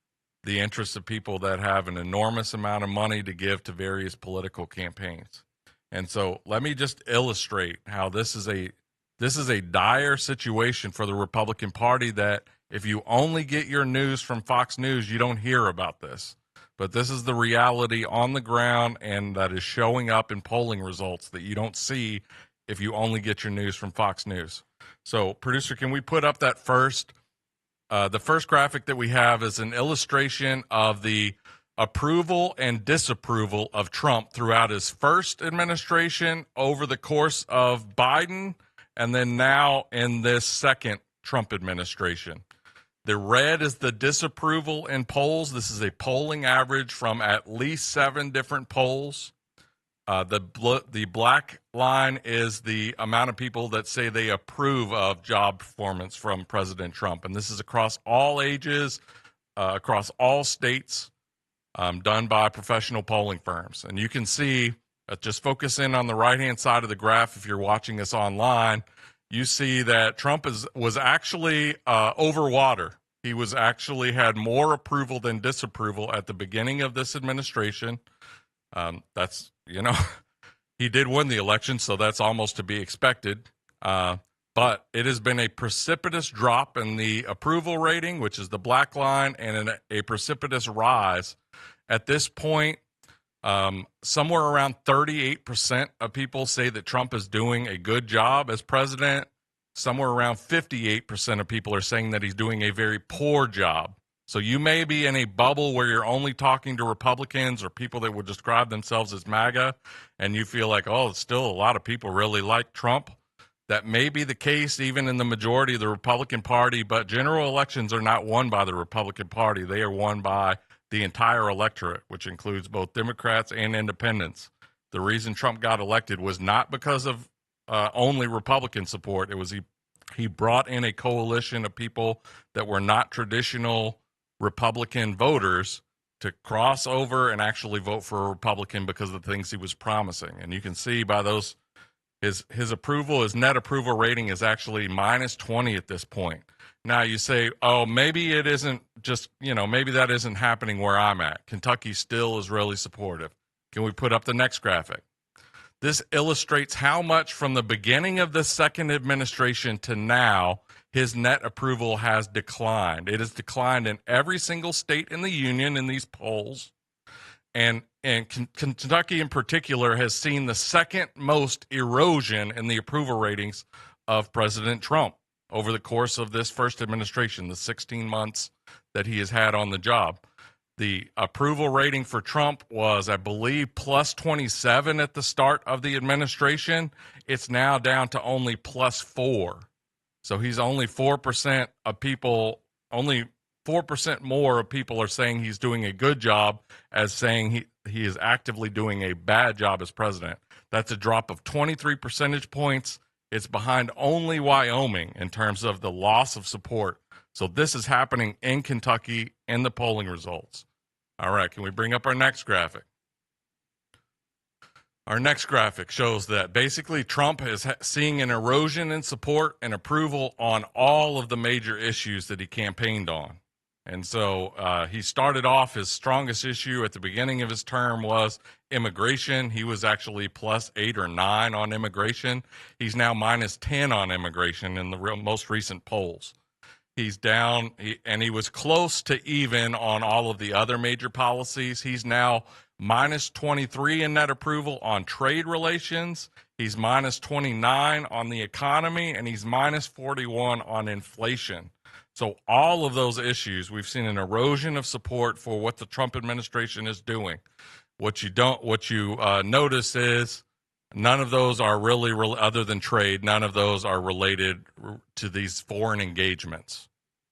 the interests of people that have an enormous amount of money to give to various political campaigns. And so let me just illustrate how this is a dire situation for the Republican Party, that if you only get your news from Fox News, you don't hear about this. But this is the reality on the ground, and that is showing up in polling results that you don't see if you only get your news from Fox News. So, producer, can we put up that first? The first graphic that we have is an illustration of the approval and disapproval of Trump throughout his first administration, over the course of Biden, and then now in this second Trump administration. The red is the disapproval in polls. This is a polling average from at least 7 different polls. The black line is the amount of people that say they approve of job performance from President Trump. And this is across all ages, across all states, done by professional polling firms. And you can see, just focus in on the right-hand side of the graph if you're watching us online, you see that Trump was actually over water. He was actually had more approval than disapproval at the beginning of this administration. He did win the election, so that's almost to be expected. But it has been a precipitous drop in the approval rating, which is the black line, and a precipitous rise. At this point, Somewhere around 38% of people say that Trump is doing a good job as president. Somewhere around 58% of people are saying that he's doing a very poor job. So you may be in a bubble where you're only talking to Republicans or people that would describe themselves as MAGA, and you feel like, oh, still a lot of people really like Trump. That may be the case even in the majority of the Republican Party, but general elections are not won by the Republican Party. They are won by the entire electorate, which includes both Democrats and independents. The reason Trump got elected was not because of only Republican support. It was he brought in a coalition of people that were not traditional Republican voters to cross over and actually vote for a Republican because of the things he was promising. And you can see by those, his approval, his net approval rating is actually minus 20 at this point. Now you say, oh, maybe it isn't just, maybe that isn't happening where I'm at. Kentucky still is really supportive. Can we put up the next graphic? This illustrates how much from the beginning of the second administration to now, his net approval has declined. It has declined in every single state in the union in these polls. And Kentucky in particular has seen the second most erosion in the approval ratings of President Trump over the course of this first administration, the 16 months that he has had on the job. The approval rating for Trump was, I believe, plus 27 at the start of the administration. It's now down to only plus 4. So he's only 4% of people, only 4% more of people are saying he's doing a good job as saying he is actively doing a bad job as president. That's a drop of 23 percentage points. It's behind only Wyoming in terms of the loss of support. So this is happening in Kentucky in the polling results. All right, can we bring up our next graphic? Our next graphic shows that basically Trump is seeing an erosion in support and approval on all of the major issues that he campaigned on. And so he started off, his strongest issue at the beginning of his term was immigration. He was actually plus 8 or 9 on immigration. He's now minus 10 on immigration in the most recent polls. He's down, and he was close to even on all of the other major policies. He's now minus 23 in net approval on trade relations. He's minus 29 on the economy, and he's minus 41 on inflation. So all of those issues, we've seen an erosion of support for what the Trump administration is doing. What you notice is none of those are really, other than trade, none of those are related to these foreign engagements.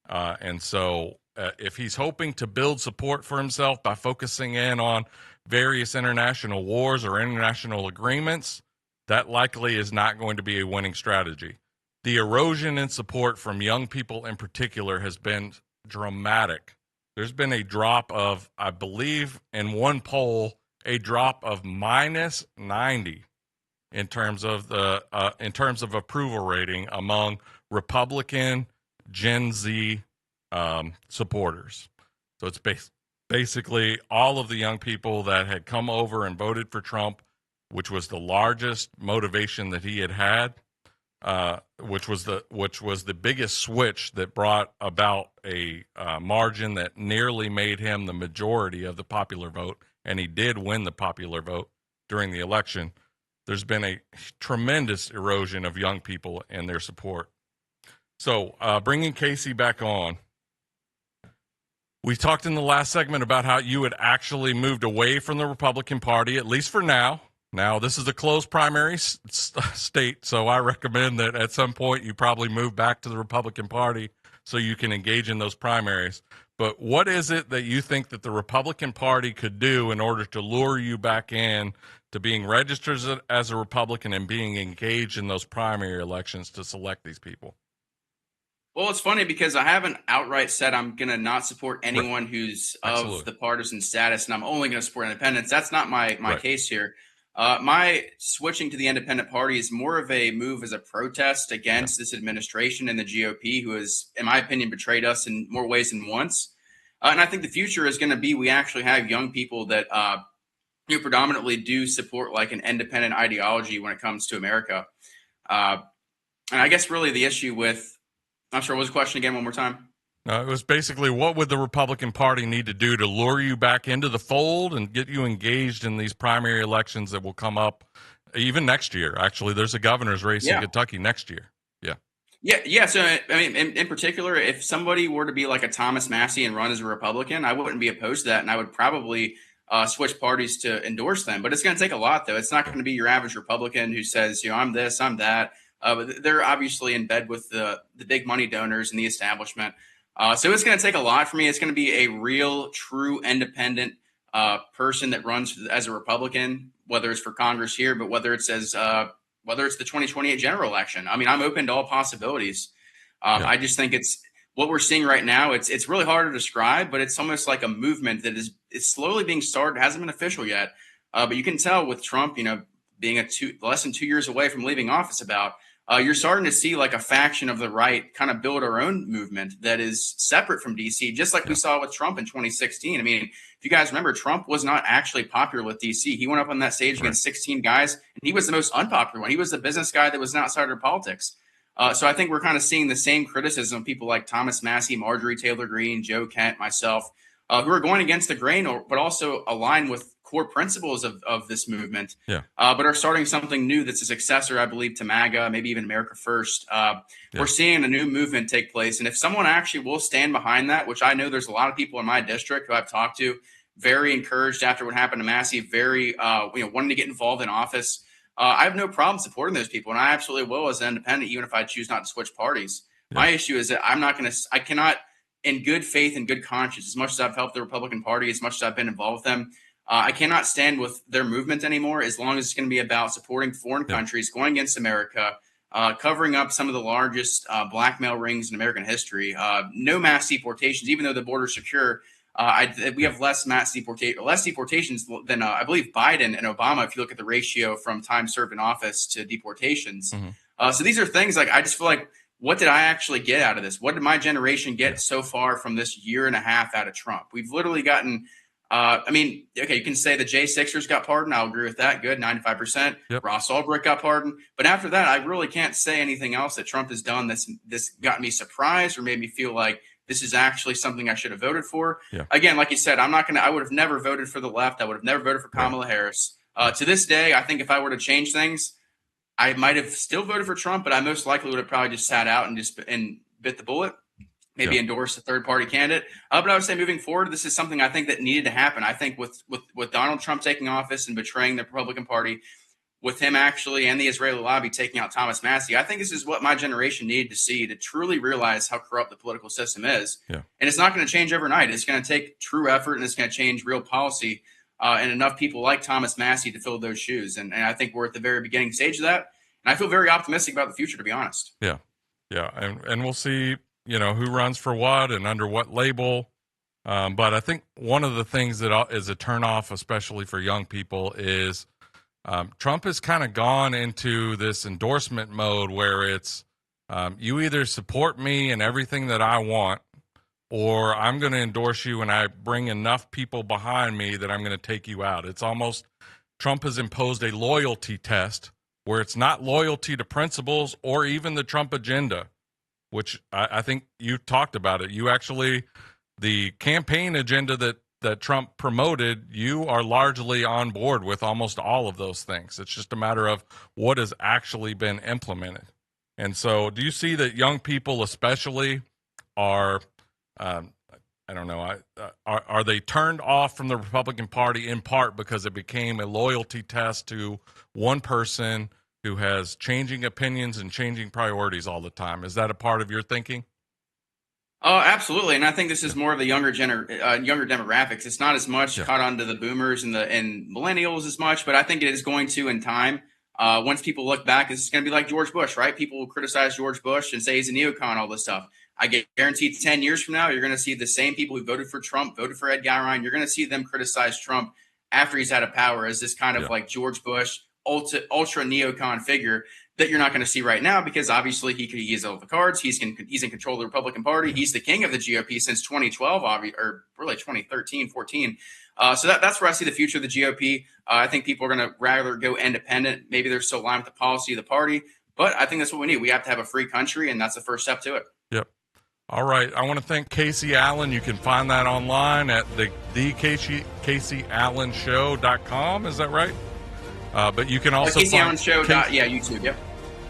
And so if he's hoping to build support for himself by focusing in on various international wars or international agreements, that likely is not going to be a winning strategy. The erosion in support from young people in particular has been dramatic. There's been a drop of, I believe, in one poll, a drop of minus 90 in terms of approval rating among Republican Gen Z supporters. So it's basically all of the young people that had come over and voted for Trump, which was the largest motivation that he had, which was the biggest switch that brought about a margin that nearly made him the majority of the popular vote, and he did win the popular vote during the election. There's been a tremendous erosion of young people and their support. So bringing Casey back on, we talked in the last segment about how you had actually moved away from the Republican Party, at least for now. Now, this is a closed primary state, so I recommend that at some point you probably move back to the Republican Party so you can engage in those primaries. But what is it that you think that the Republican Party could do in order to lure you back in to being registered as a Republican and being engaged in those primary elections to select these people? Well, it's funny because I haven't outright said I'm going to not support anyone who's of the partisan status, and I'm only going to support independents. That's not my case here. My switching to the independent party is more of a move as a protest against this administration and the GOP, who has, in my opinion, betrayed us in more ways than once. And I think the future is going to be we actually have young people that predominantly do support like an independent ideology when it comes to America. And I guess really the issue with, I'm sorry, what was the question again one more time? No, it was basically, what would the Republican Party need to do to lure you back into the fold and get you engaged in these primary elections that will come up even next year? Actually, there's a governor's race in Kentucky next year. Yeah. Yeah. So, I mean, in particular, if somebody were to be like a Thomas Massie and run as a Republican, I wouldn't be opposed to that. And I would probably switch parties to endorse them. But it's going to take a lot, though. It's not going to be your average Republican who says, I'm this, I'm that. But they're obviously in bed with the big money donors and the establishment. So it's going to take a lot for me. It's going to be a real, true, independent person that runs as a Republican, whether it's for Congress here, but whether it's whether it's the 2028 general election. I mean, I'm open to all possibilities. I just think it's what we're seeing right now. It's really hard to describe, but it's almost like a movement that it's slowly being started. It hasn't been official yet, but you can tell with Trump, being less than 2 years away from leaving office, you're starting to see like a faction of the right kind of build our own movement that is separate from DC, just like we saw with Trump in 2016. I mean, if you guys remember, Trump was not actually popular with DC. He went up on that stage against 16 guys, and he was the most unpopular one. He was the business guy that was an outsider of politics. So I think we're kind of seeing the same criticism of people like Thomas Massie, Marjorie Taylor Greene, Joe Kent, myself, who are going against the grain, but also align with core principles of this movement, but are starting something new that's a successor, I believe, to MAGA, maybe even America First. We're seeing a new movement take place. And if someone actually will stand behind that, which I know there's a lot of people in my district who I've talked to, very encouraged after what happened to Massie, very wanting to get involved in office. I have no problem supporting those people, and I absolutely will as an independent, even if I choose not to switch parties. My issue is that I cannot, in good faith and good conscience, as much as I've helped the Republican Party, as much as I've been involved with them, I cannot stand with their movement anymore as long as it's going to be about supporting foreign countries, going against America, covering up some of the largest blackmail rings in American history. No mass deportations, even though the border's secure. We have less deportations than I believe Biden and Obama, if you look at the ratio from time served in office to deportations. So these are things like, I just feel like, what did I actually get out of this? What did my generation get so far from this year and a half out of Trump? We've literally gotten you can say the J6ers got pardoned. I'll agree with that. Good, 95%. Ross Ulbricht got pardoned. But after that, I really can't say anything else that Trump has done this got me surprised or made me feel like this is actually something I should have voted for. Again, like you said, I would have never voted for the left. I would have never voted for Kamala Harris. To this day, I think if I were to change things, I might have still voted for Trump, but I most likely would have probably just sat out and bit the bullet. Maybe endorse a third-party candidate. But I would say moving forward, this is something I think that needed to happen. I think with Donald Trump taking office and betraying the Republican Party, with him actually and the Israeli lobby taking out Thomas Massie, I think this is what my generation needed to see to truly realize how corrupt the political system is. And it's not going to change overnight. It's going to take true effort, and it's going to change real policy and enough people like Thomas Massie to fill those shoes. And I think we're at the very beginning stage of that. And I feel very optimistic about the future, to be honest. And we'll see who runs for what and under what label. But I think one of the things that is a turnoff, especially for young people, is Trump has kind of gone into this endorsement mode where it's you either support me and everything that I want, or I'm going to endorse you and I bring enough people behind me that I'm going to take you out. It's almost Trump has imposed a loyalty test where it's not loyalty to principles or even the Trump agenda, which I think you talked about it. You actually, the campaign agenda that Trump promoted, you are largely on board with almost all of those things. It's just a matter of what has actually been implemented. And so do you see that young people especially are, are they turned off from the Republican Party in part because it became a loyalty test to one person who has changing opinions and changing priorities all the time? Is that a part of your thinking? Absolutely, and I think this is more of the younger demographics. It's not as much caught on to the boomers and millennials as much, but I think it is going to in time. Once people look back, it's going to be like George Bush, right? People will criticize George Bush and say he's a neocon, all this stuff. I guarantee 10 years from now, you're going to see the same people who voted for Trump, voted for Ed Guy. You're going to see them criticize Trump after he's out of power as this kind of like George Bush, ultra neocon figure that you're not going to see right now, because obviously he has all the cards. He's in control of the Republican Party. He's the king of the GOP since 2012, or really 2013, 14. So that's where I see the future of the GOP. I think people are going to rather go independent. Maybe they're still aligned with the policy of the party, but I think that's what we need. We have to have a free country, and that's the first step to it. Yep. All right. I want to thank Casey Allen. You can find that online at the CaseyAllenShow.com. Is that right? But you can also Casey find Allen Show. YouTube. Yep.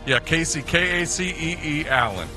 Yeah, Casey, Kacee Allen.